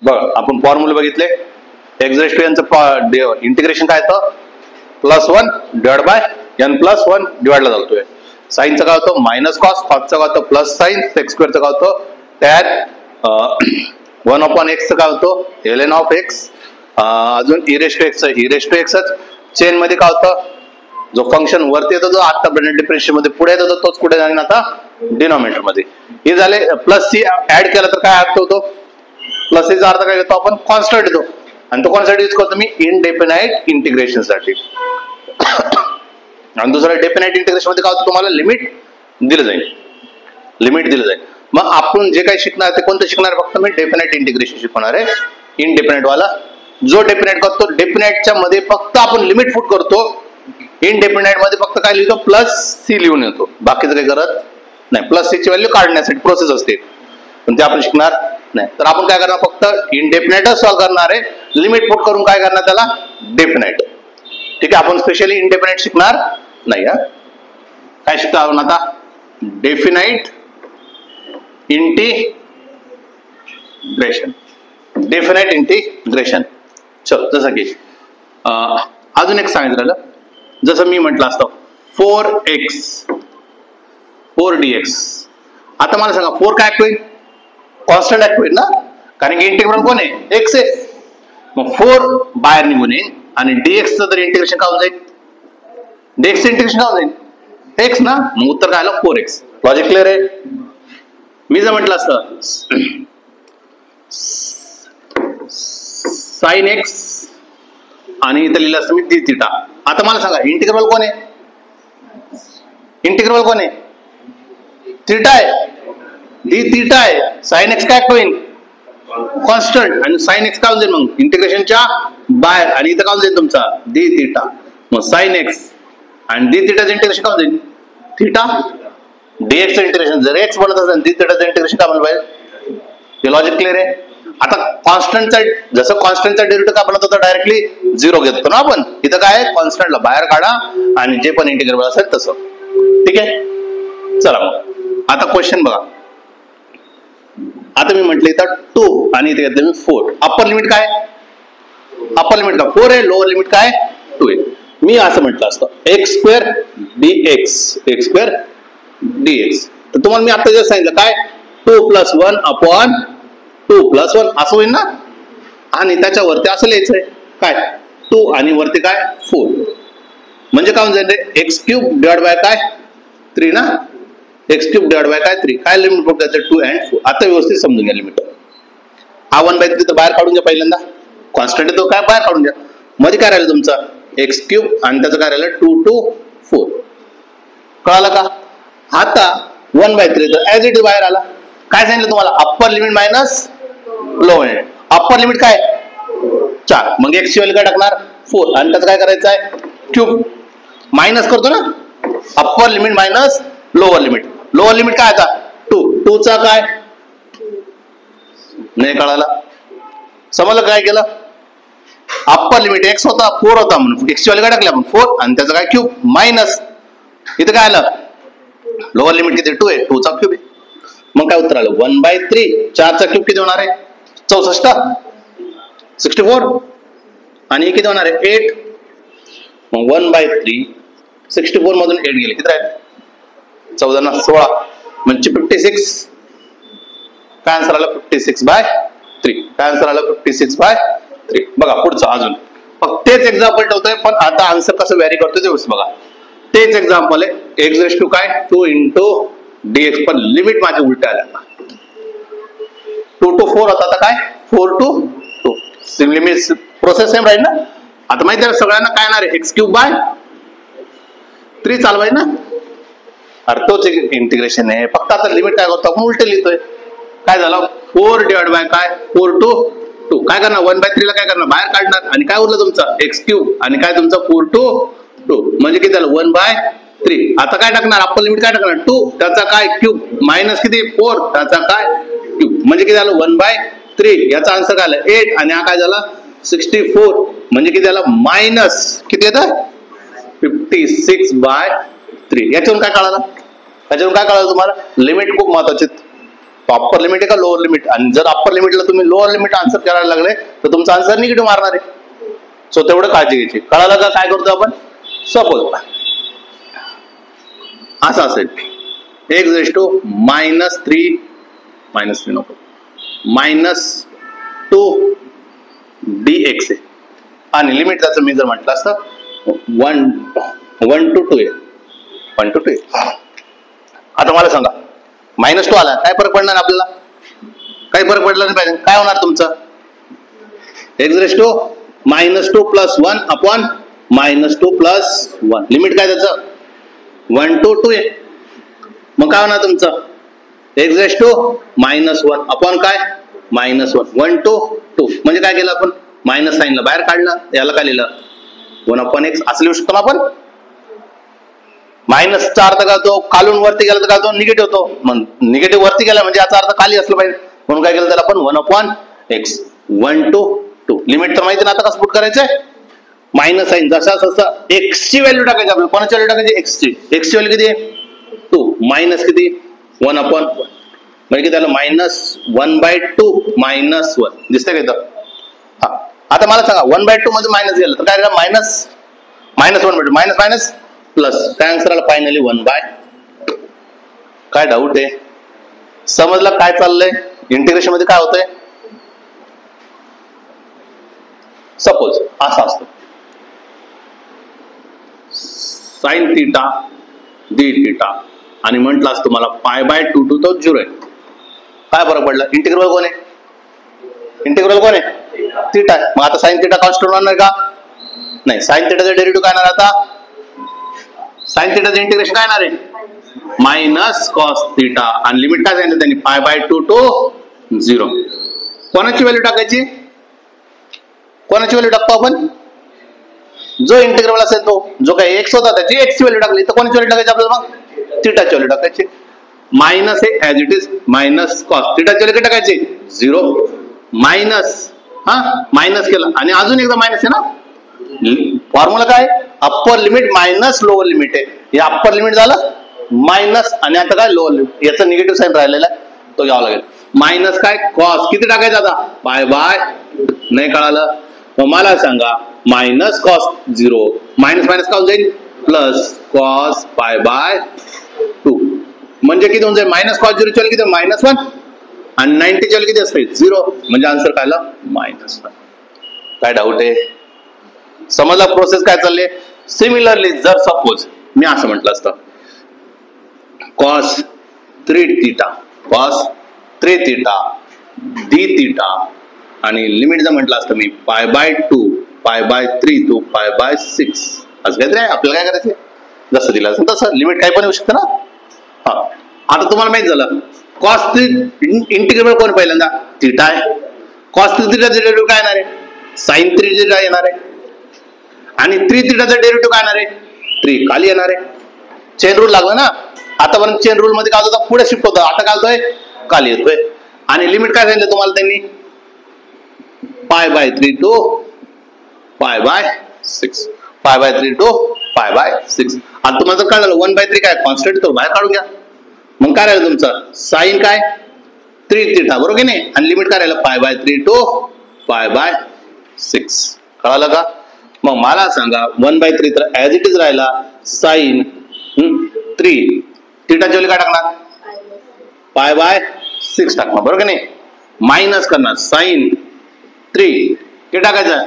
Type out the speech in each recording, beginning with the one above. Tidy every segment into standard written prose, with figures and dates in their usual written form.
बघा आपण फॉर्म्युले बघितले. एक्स रेस टू यांचं इंटिग्रेशन काय होतं +1 डिवाइड बाय n+1 डिवाइडला जातोय. साईनचं काय होतं मायनस कॉस, कॉसचं काय होतं प्लस साईन, सेक्स स्क्वेअरचं काय होतं टॅन 1/x काय होतं ln ऑफ x, अजून e रेस टू एक्सच. चेन मध्ये काय होतं जो फंक्शन वरती येतो जो आता डिफरन्शियल मध्ये पुढे येतो तोच कुठे जाईल आता डिनॉमिनेटर मध्ये. हे झाले. प्लस सी ऍड केला तर काय अर्थ होतो प्लस चा अर्थ काय घेतो आपण कॉन्स्टंट येतो आणि तो कॉन्स्टंट यूज करतो मी इनडेफिनाइट इंटिग्रेशन साठी. आणि दुसरं डेफिनाइट इंटिग्रेशन मध्ये काय होतं तुम्हाला लिमिट दिलं जाईल. मग आपण जे काही शिकणार ते कोणतं शिकणार फक्त मी डेफिनाइट इंटिग्रेशन शिकवणार आहे. इनडेफिनाइट वाला जो डेफिनाइट करतो डेफिनाइटच्या मध्ये फक्त आपण लिमिट फुट करतो, इनडेफिनाइट मध्ये फक्त काय लिहितो प्लस सी लिहून येतो, बाकीचं काही करत नाही. प्लस सी ची व्हॅल्यू काढण्यासाठी प्रोसेस असते पण ते आपण शिकणार नाही. तर आपण काय करणार फक्त इनडेफिनाइटच सॉल्व्ह करणार आहे, लिमिट पुट करून काय करणार त्याला डेफिनाइट. ठीक आहे. आपण स्पेशली इनडेफिनाइट शिकणार नाही. काय शिकतो आपण आता डेफिनाइट इंटिग्रेशन. चल जसं की अजून एक सांगितलं जसं मी म्हटलं असतं 4dx. आता मला सांगा 4 काय होईल कॉन्स्टंट होईल ना, कारण की इंटिग्रल कोण आहे x आहे. मग 4 बाहेर निघून येईल आणि dx चं तर इंटिग्रेशन काय होऊन जाईल dx चं इंटिग्रेशन काय होऊन जाईल x ना, मग उत्तर काय आलं 4x. लॉजिक क्लिअर आहे. मी जर म्हटलं असतं साइन x आणि इथं लिहिलं असतं मी डी थिटा. आता मला सांगा इंटिग्रल कोण आहे थिटा आहे, डी थिटा आहे. साइन x काय होईल कॉन्स्टंट आणि साइन x काय होऊन जाईल मग इंटिग्रेशनच्या बाहेर आणि इथं काय होऊन जाईल तुमचा डी थिटा. मग साइन x आणि डी थिटाचं इंटिग्रेशन काय होऊन जाईल थिटा. dx चं इंटिग्रेशन जर x बनत असेल डी थिटाचं इंटिग्रेशन काय बनलं पाहिजे. हे लॉजिक क्लिअर आहे. आता कॉन्स्टंटचा जसं कॉन्स्टंटचा डेरिव्हेटिव्ह काय बनत होता डायरेक्टली 0 घेतो ना आपण, इथं काय कॉन्स्टंटला बाहेर काढा आणि जे पण इंटिग्रेबल असेल तसं. ठीक आहे. चला मग आता क्वेश्चन बघा. आता मी म्हटलं इथं 2 आणि इथे घेतलं मी 4. अप्पर लिमिट काय 4 आहे, लोअर लिमिट काय 2 आहे. मी असं म्हटलं असतं x² dx. तर तुम्हाला मी आता जर सांगितलं काय 2+1/2+1 असं होईल ना, आणि त्याच्यावरती असं लिहायचंय काय 2 आणि वरती काय 4. म्हणजे काय होऊन जाईल x³ डिवाइड बाय काय 3 ना, x³ डिवाइड बाय काय 3. काय लिमिट पुट करायचं 2 and 4. आता व्यवस्थित समजून घ्या लिमिट. हा 1/3 तर बाहेर काढून घ्या पहिल्यांदा, कॉन्स्टंट आहे तो काय बाहेर काढून घ्या. मध्ये काय राहिलं तुमचा x³ आणि त्याचं काय राहिलं 2 to 4. कळालं का. आता 1/3 तर ऍज इट इज बाहेर आला. काय सांगितलं तुम्हाला upper limit minus lower limit. Upper limit काय 4, मग x ची व्हॅल्यू काय टाकणार 4 आणि त्याचं काय करायचं आहे क्यूब मायनस करतो ना, upper limit minus lower limit. Lower limit काय आता 2 चा काय नाही कळाला. समजलं काय केलं अप्पर लिमिट x होता 4 होता म्हणून x ची व्हॅल्यू काय टाकली आपण 4 आणि त्याचं काय क्यूब मायनस इथं काय आलं लोअर लिमिट किती 2 आहे 2 चा क्यूब आहे. मग काय उत्तर आलं 1/3. 4 चा क्यूब किती होणार आहे 64 64 आणि किती होणार आहे 8. मग 1/3 64 मधून 8 गेले किती राहिले 14 ना 16 म्हणजे 56. काय आन्सर आला 56/3. काय आन्सर आला 56/3. बघा पुढचं अजून फक्त तेच एक्झाम्पल ठेवतोय पण आता आन्सर कसं व्हॅरी करतोय ते बघा. तेच एक्झाम्पल आहे x रेस टू काय 2 into dx पण लिमिट माझे उलट आल्या 2 to 4 होता आता काय 4 to 2. लिमिट प्रोसेस सेम राहील ना. आता माहिती आहे सगळ्यांना काय येणार आहे x³/3 चालवाय ना, अरे तोच इंटिग्रेशन आहे. फक्त आता लिमिट काय करतो आपण उलट लिहितोय. काय झालं 4 डिवाइड बाय काय 4 to 2. काय करणार 1/3 ला काय करणार बाहेर काढणार आणि काय उरलं तुमचा x³ आणि काय तुमचा 4 to 2 म्हणजे किती झालं 1/3. आता काय टाकणार अप्पर लिमिट काय टाकणार 2 त्याचा काय क्यूब मायनस किती 4 त्याचा काय क्यूब म्हणजे किती झालं 1/3. याचा आन्सर काय आला 8 आणि हा काय झाला 64 म्हणजे किती झाला मायनस किती येतं 56/3. याच्यावरून काय कळालं तुम्हाला लिमिट खूप महत्वाचे. तो अप्पर लिमिट आहे का लोअर लिमिट, आणि जर अप्पर लिमिटला तुम्ही लोअर लिमिट आन्सर करायला लागले तर तुमचा आन्सर निगेटिव्ह मारणार आहे. सो तेवढं काळजी घ्यायची. कळालं का काय करतो आपण? सपोज असं असेल x रेज टू -3 नको -2 dx आहे आणि लिमिट त्याचं मी जर म्हटलं असतं 1 to 2 आहे. 1 to 2 आहे. आता मला सांगा -2 आला, काय फरक पडणार आपल्याला? काही फरक पडला नाही पाहिजे. काय होणार तुमचं? x raise to -2 + 1 upon -2 + 1. Limit काय त्याचं? 1 to 2 आहे. मग काय होणार तुमचं? x रेज टू -1 अपॉन काय? -1 1 to 2. म्हणजे काय केलं आपण? मायनस साईनला बाहेर काढलं, याला काय लिहिलं? 1/x असं लिहू शकतो ना आपण. मायनसचा अर्थ काय होतो? खालून वरती गेला तर काय होतो? निगेटिव्ह होतो. मग निगेटिव्ह वरती गेला म्हणजे याचा अर्थ खाली असलं पाहिजे, म्हणून काय केलं त्याला आपण 1/x 1 to 2. लिमिट तर माहिती ना आता कसं पुट करायचंय? मायनस साईन जसा जसं x ची व्हॅल्यू टाकायची आपल्याला. कोणाची व्हॅल्यू टाकायची? x ची. x ची व्हॅल्यू किती आहे? 2 मायनस किती? 1/1 म्हणजे त्याला -1/2 -1 दिसतंय का इथं? हा, आता मला सांगा 1/2 मध्ये मायनस गेलं तर काय झालं? -1 मायनस मायनस प्लस. काय आन्सर आला फायनली? 1/2. काय डाऊट आहे? समजलं काय चाललंय? इंटिग्रेशन मध्ये काय होतंय? सपोज असा असतो sin θ d θ आणि म्हटलं असतं मला π/2 to तो 0 आहे. काय फरक पडला? इंटिग्रल कोण आहे? इंटिग्रल कोण आहे? θ आहे. मग आता sin θ कॉन्स्टंट होणार का? नाही. sin θ चा डेरिव्हेटिव्ह काय येणार आता? sin θ चे इंटिग्रेशन काय येणार आहे? -cos θ आणि लिमिट काय सांगितलं त्यांनी? π/2 to 0. कोणाची व्हॅल्यू टाकायची? कोणाची व्हॅल्यू टाकतो आपण? जो इंटिग्रल असेल तो, जो काही x होता त्याची x ची व्हॅल्यू टाकली तर कोणाची व्हॅल्यू टाकायची आपल्याला? मग θ ची व्हॅल्यू टाकायची. मायनस आहे ऍज इट इज -cos θ ची व्हॅल्यू काय टाकायची? 0 मायनस. हा, मायनस केलं आणि अजून एकदा मायनस आहे ना. फॉर्म्युला काय? Upper limit minus lower limit आहे. हे अप्पर लिमिट झालं मायनस आणि आता काय? Lower limit. याचा निगेटिव्ह साईन राहिलेला आहे तो घ्यावा लागेल. मायनस काय? कॉस किती टाकायचं आता? बाय नाही कळालं? मग मला सांगा -cos 0 मायनस मायनस काय जाईल? प्लस cos π/2 म्हणजे किती होऊन जाईल? -cos 0 ची व्हॅल्यू किती? -1 आणि 90 ची व्हॅल्यू किती असते? 0. म्हणजे आन्सर काय आला? -1. काय डाऊट आहे? समजला प्रोसेस काय चालले? सिमिलरली जर सपोज मी असं म्हटलं असतं cos 3θ dθ आणि लिमिट जर म्हटलं असतं मी π/2 π/3 to π/6 असं काहीतरी आहे. आपल्याला काय करायचं? जसं दिलं असेल तसं लिमिट काय पण येऊ शकतं ना. हा, आता तुम्हाला माहित झालं cos 3 इंटिग्रल कोण पहिल्यांदा? θ आहे. cos 3θ चा डेरिव्हेटिव्ह काय येणार आहे? sin 3θ येणार आहे आणि 3θ चा डेरिव्हेटिव्ह काय येणार आहे? 3 खाली येणार आहे. चेन रूल लागला ना. आतापर्यंत चेन रूल मध्ये काय होतं? पुढे शिफ्ट होतं. आता काय होतोय? खाली येतोय. आणि लिमिट काय सांगितलं तुम्हाला त्यांनी? π/3 to π/6 π/3 to π/6. आता तुम्हाला जर कळलं 1/3 काय? कॉन्स्टंट तो बाहेर काढून घ्या. मग काय राहिलं तुमचं? साइन काय? 3θ बरोबर की नाही? आणि लिमिट काय राहिलं? π/3 to π/6. कळालं का? मग मला सांगा 1/3 तर ऍज इट इज राहिला साइन 3 θ ची व्हॅल्यू काय टाकणार? π/6 टाकणार बरोबर की नाही? मायनस करणार साइन 3 किती टाकायचं?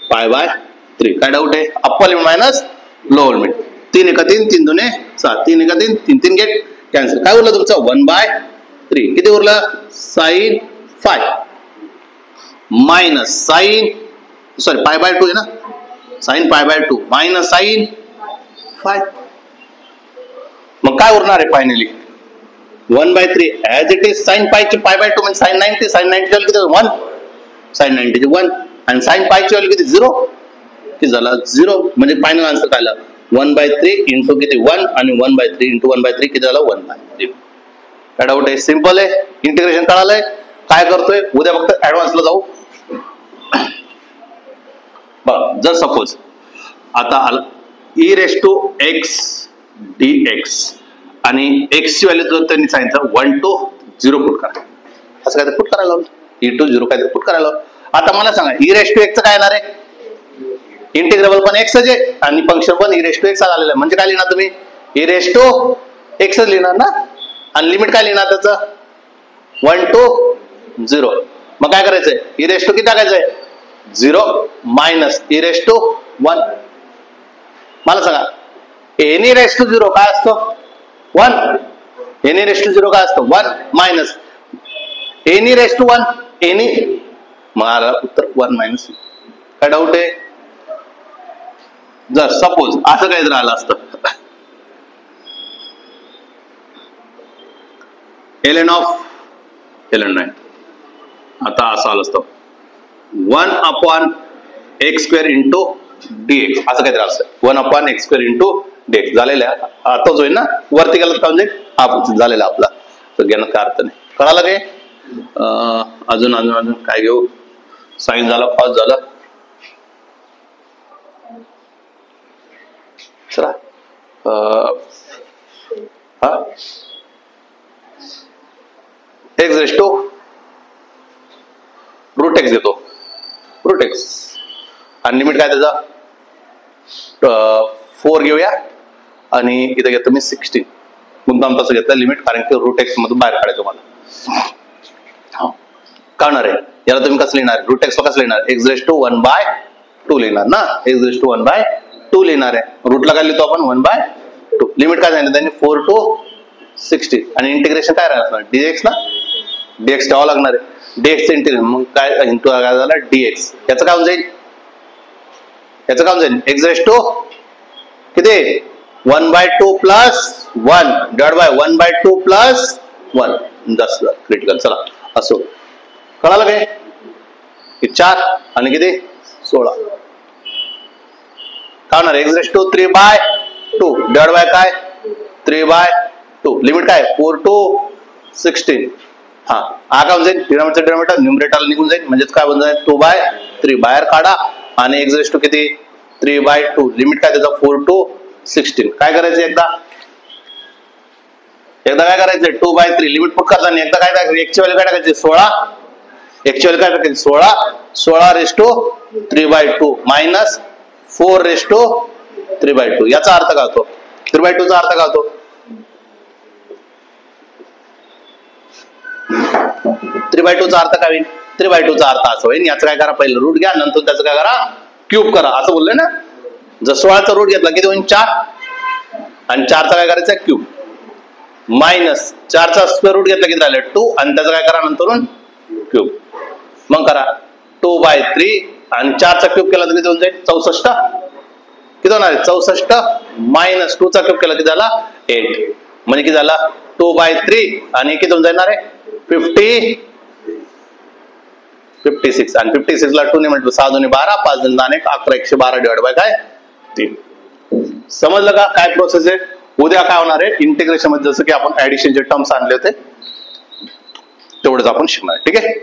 π/3. काय डाऊट आहे? Upper limit minus lower limit. 3 एका 3 3 2 7 3 एका 3 3 3 गेट कॅन्सल. काय उरलं तुमचं? 1/3. किती उरलं? साइन 5 मायनस साइन π/2 आहे ना. Sine π/2 minus sine 5. मग काय उरणार आहे finally? 1/3 as it is sine ची π/2 म्हणजे साइन 90. साइन 90 ची व्हॅल्यू किती? 1. साइन 90 ची 1 आणि साइन ची व्हॅल्यू किती? 0. किती झाला? 0. म्हणजे फायनल आन्सर काय आला? 1/3 इंटू किती? 1 आणि 1/3 इंटू 1/3 किती झाला? 1/3. काय डाऊट आहे? सिंपल आहे. इंटिग्रेशन कळालंय. काय करतोय? उद्या फक्त ऍडव्हान्सला जाऊ. बघ, जर सपोज आता आला e⁻x dx आणि x ची व्हॅल्यू जर त्यांनी सांगितलं 1 to 0 पुट करा, असं काहीतरी पुट करायला लावलं, e2 0 काहीतरी पुट करायला लावलं. आता मला सांगा e रेस टू एक्स काय येणार आहे, इंटिग्रेबल पण एक्सच आहे आणि फंक्शन पण e रेस टू एक्स आलेलं आहे, म्हणजे काय लिहिणार तुम्ही e रेस टू एक्सच लिहिणार ना, आणि लिमिट काय लिहिणार त्याचं 1 to 0. मग काय करायचंय e रेस टू किती टाकायचंय 0 मायनस e रेस टू 1. मला सांगा एनी रेस टू 0 काय असतो 1, एनी रेस टू 0 काय असतो 1 minus any raise to 1 any, मला उत्तर 1 मायनस. काय डाऊट आहे, जर सपोज असं काही राहिलं असतं ln ऑफ ln नाही, आता असं आलं असतं 1 upon x square into dx, असं काहीतरी असतं 1 upon x square into dx झालेलं आहे. आताच होईल ना, वरती गेलं तर म्हणजे हा झालेला आपला, तर घेण्यात काय अर्थ नाही. कळालं काय, अजून अजून अजून काय घेऊ, साइन झालं, कॉस झालं, चला हा x raise to root x देतो, रूट एक्स आणि लिमिट काय त्याचा 4 घेऊया आणि इथे घेतो मी 16. मुद्दाम तसं घेतलं लिमिट, कारण की रूट एक्स मधून बाहेर काढायचं मला. कळणार आहे याला, तुम्ही कसं लिहिणार रूट एक्स कसं लिहिणार एक्स रेस टू 1/2 लिहिणार ना, एक्स रेस टू 1/2 लिहिणार आहे. रूटला काय लिहितो आपण 1/2. लिमिट काय सांगितलं त्यांनी 4 to 16 आणि इंटिग्रेशन काय राहणार dx ना, dx ठेवावं लागणार आहे, dx इंटिग्रेशन मग काय इंटू काय झाला dx, याचं काय होऊन जाईल, याचं काय होऊन जाईल एक्स रेस टू किती 1/2 प्लस 1 डिवाइड बाय 1/2 प्लस 1, जास्त क्रिटिकल. चला असो, कळालं काय, 4 आणि किती 16 काय होणार x raise to 3/2 divide by काय 3/2, लिमिट काय 4 to 16. हा काय होऊन जाईल डिनॉमिनेटर डिनॉमिनेटर न्यूमरेटरला निघून जाईल, म्हणजेच काय होऊन जाईल 2/3 बाहेर काढा आणि एक्स रेस टू किती 3/2, लिमिट काय त्याचा 4 to 16. काय करायचं एकदा काय करायचं 2/3 लिमिट पुट करताना एकदा काय एक्सची व्हॅल्यू काय टाकायची 16, एक्सची व्हॅल्यू काय टाकायची 16 raise to 3/2 minus 4 raise to 3/2. याचा अर्थ काय होतो 3/2 चा अर्थ काय होतो 3/2 चा अर्थ काय होईल 3/2 चा अर्थ असं होईल, याचं काय करा पहिलं रूट घ्या, नंतर त्याचं काय करा क्यूब करा, असं बोललंय ना. जर 16चा रूट घेतला किती होईल 4 आणि 4चा काय करायचा क्यूब मायनस 4चा स्क्वेअर रूट घेतला किती राहिलं 2 आणि त्याचं काय करा नंतरून क्यूब, मग करा 2/3 आणि 4चा क्यूब केला तर किती होऊन जाईल 64, किती होणार आहे 64 मायनस 2चा क्यूब केला किती झाला 8, म्हणजे किती झाला 2/3 आणि किती होऊन जाणार आहे 56 आणि 56 ला 2 ने म्हटलं 6 2 12 5 2 11 112 डिवाइड बाय काय 3. समजलं का काय प्रोसेस आहे. उद्या काय होणार आहे इंटिग्रेशन मध्ये जसं की आपण ऍडिशनचे टर्म्स आणले होते तेवढंच आपण शिकणार, ठीक आहे.